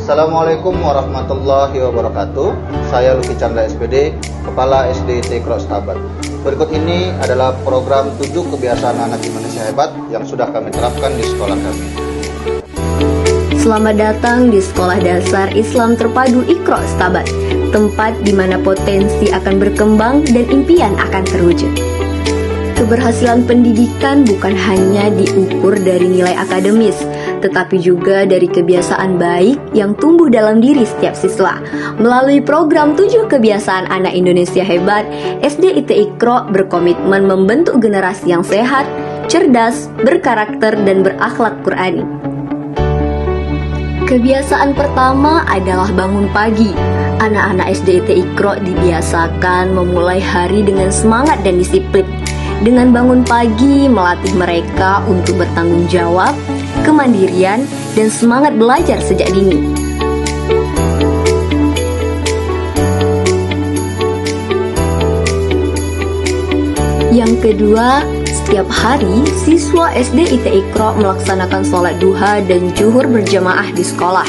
Assalamualaikum warahmatullahi wabarakatuh. Saya Luki Chandra SPD, Kepala SD IT Ikro Stabat. Berikut ini adalah program 7 kebiasaan anak Indonesia hebat yang sudah kami terapkan di sekolah kami. Selamat datang di Sekolah Dasar Islam Terpadu Ikro Stabat, tempat di mana potensi akan berkembang dan impian akan terwujud. Keberhasilan pendidikan bukan hanya diukur dari nilai akademis, tetapi juga dari kebiasaan baik yang tumbuh dalam diri setiap siswa. Melalui program 7 kebiasaan anak Indonesia hebat, SD IT Ikro berkomitmen membentuk generasi yang sehat, cerdas, berkarakter, dan berakhlak Qur'ani. Kebiasaan pertama adalah bangun pagi. Anak-anak SD IT Ikro dibiasakan memulai hari dengan semangat dan disiplin. Dengan bangun pagi melatih mereka untuk bertanggung jawab, kemandirian, dan semangat belajar sejak dini. Yang kedua, setiap hari siswa SD IT Ikro melaksanakan sholat duha dan zuhur berjamaah di sekolah.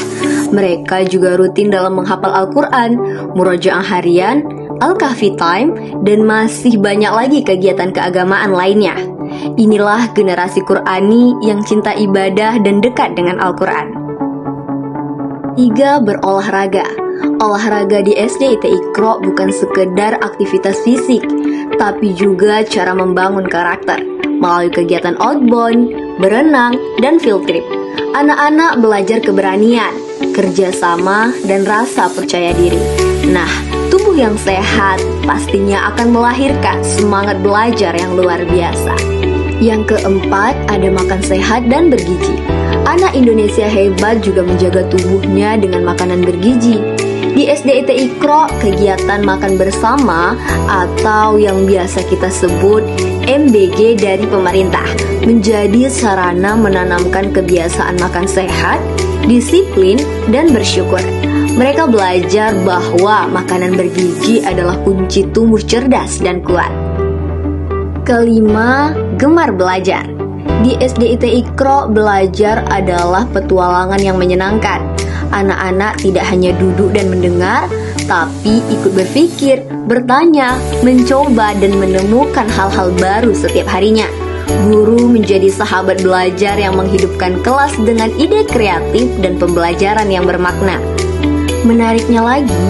Mereka juga rutin dalam menghafal Al-Quran, murojaah harian, Al-Kahfi Time, dan masih banyak lagi kegiatan keagamaan lainnya. Inilah generasi Qur'ani yang cinta ibadah dan dekat dengan Al-Quran. 3. Berolahraga. Olahraga di SD IT Ikro bukan sekedar aktivitas fisik, tapi juga cara membangun karakter. Melalui kegiatan outbound, berenang, dan field trip, anak-anak belajar keberanian, kerjasama, dan rasa percaya diri. Nah, tubuh yang sehat pastinya akan melahirkan semangat belajar yang luar biasa. Yang keempat, ada makan sehat dan bergizi. Anak Indonesia hebat juga menjaga tubuhnya dengan makanan bergizi. Di SD IT Ikro, kegiatan makan bersama atau yang biasa kita sebut MBG dari pemerintah menjadi sarana menanamkan kebiasaan makan sehat, disiplin, dan bersyukur. Mereka belajar bahwa makanan bergizi adalah kunci tumbuh cerdas dan kuat. Kelima, gemar belajar. Di SD IT Ikro, belajar adalah petualangan yang menyenangkan. Anak-anak tidak hanya duduk dan mendengar, tapi ikut berpikir, bertanya, mencoba, dan menemukan hal-hal baru setiap harinya. Guru menjadi sahabat belajar yang menghidupkan kelas dengan ide kreatif dan pembelajaran yang bermakna. Menariknya lagi,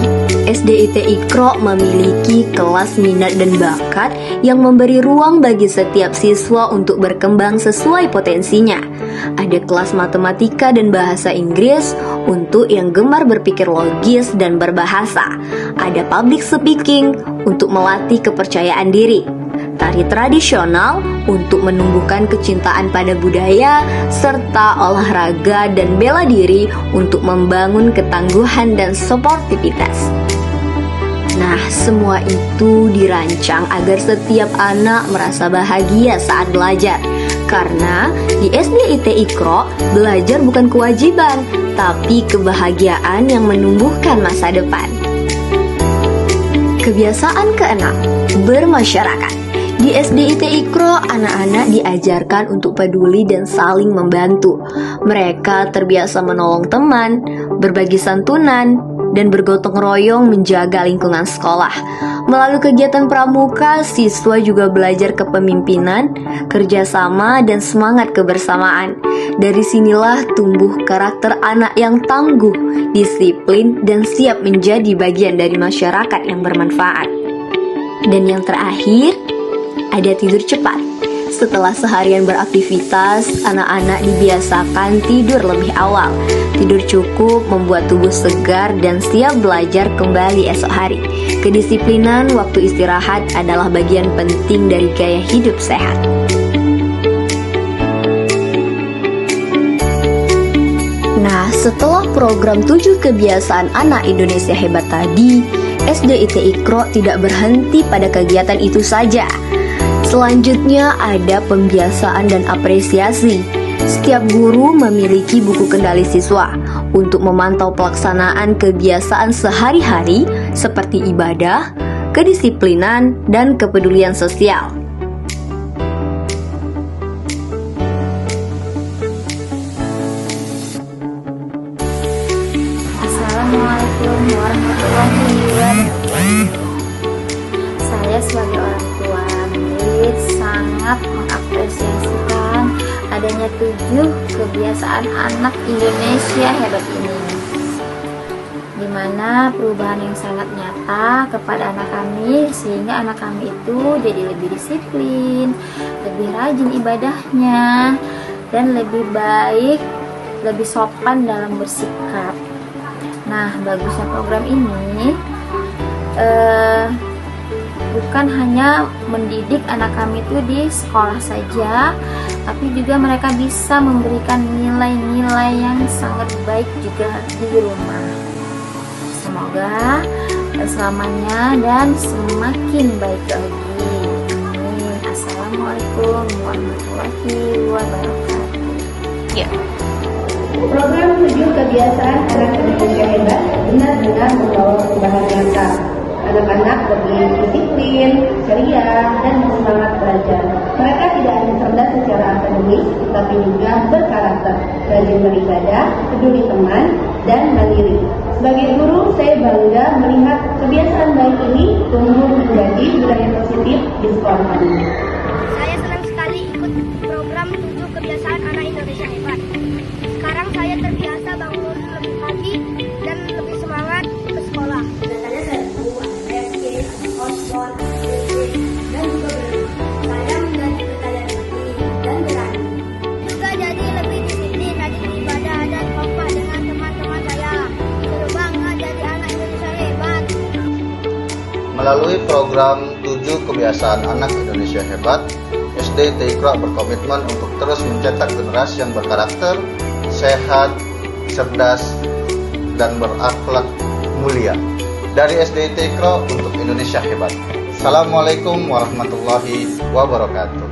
SD IT Ikro memiliki kelas minat dan bakat yang memberi ruang bagi setiap siswa untuk berkembang sesuai potensinya. Ada kelas matematika dan bahasa Inggris untuk yang gemar berpikir logis dan berbahasa. Ada public speaking untuk melatih kepercayaan diri. Tari tradisional untuk menumbuhkan kecintaan pada budaya, serta olahraga dan bela diri untuk membangun ketangguhan dan sportivitas. Nah, semua itu dirancang agar setiap anak merasa bahagia saat belajar. Karena di SD IT Ikro, belajar bukan kewajiban, tapi kebahagiaan yang menumbuhkan masa depan. Kebiasaan keenam, bermasyarakat. Di SD IT Ikro, anak-anak diajarkan untuk peduli dan saling membantu. Mereka terbiasa menolong teman, berbagi santunan, dan bergotong royong menjaga lingkungan sekolah. Melalui kegiatan pramuka, siswa juga belajar kepemimpinan, kerjasama, dan semangat kebersamaan. Dari sinilah tumbuh karakter anak yang tangguh, disiplin, dan siap menjadi bagian dari masyarakat yang bermanfaat. Dan yang terakhir, ada tidur cepat. Setelah seharian beraktivitas, anak-anak dibiasakan tidur lebih awal. Tidur cukup membuat tubuh segar dan siap belajar kembali esok hari. Kedisiplinan waktu istirahat adalah bagian penting dari gaya hidup sehat. Nah, setelah program 7 kebiasaan anak Indonesia hebat tadi, SD IT Ikro tidak berhenti pada kegiatan itu saja. Selanjutnya ada pembiasaan dan apresiasi. Setiap guru memiliki buku kendali siswa untuk memantau pelaksanaan kebiasaan sehari-hari seperti ibadah, kedisiplinan, dan kepedulian sosial. adanya 7 kebiasaan anak Indonesia hebat ini, di mana perubahan yang sangat nyata kepada anak kami, sehingga anak kami itu jadi lebih disiplin, lebih rajin ibadahnya, dan lebih baik, lebih sopan dalam bersikap. Nah, bagusnya program ini bukan hanya mendidik anak kami itu di sekolah saja, tapi juga mereka bisa memberikan nilai-nilai yang sangat baik juga di rumah. Semoga selamanya dan semakin baik lagi. Amin. Assalamualaikum warahmatullahi wabarakatuh. Ya. Program 7 kebiasaan anak Indonesia hebat benar-benar membawa perubahan nyata. Anak-anak lebih disiplin, ceria, dan bersemangat belajar. Mereka tidak hanya cerdas secara akademis, tapi juga berkarakter, rajin beribadah, peduli teman, dan mandiri. Sebagai guru, saya bangga melihat kebiasaan baik ini tumbuh menjadi budaya positif di sekolah kami. Saya senang sekali ikut program 7 kebiasaan anak Indonesia hebat. Sekarang saya terbiasa bangun lebih pagi dan lebih semangat ke sekolah. Biasanya saya buat repit, hotspot, dan juga saya menjadi percaya diri dan berani. Juga jadi lebih disiplin, rajin beribadah, dan kompak dengan teman-teman saya. Seru banget jadi anak Indonesia hebat. Melalui program 7 kebiasaan anak Indonesia hebat, SD TI berkomitmen untuk terus mencetak generasi yang berkarakter, sehat, cerdas, dan berakhlak mulia. Dari SD TI untuk Indonesia hebat. Assalamualaikum warahmatullahi wabarakatuh.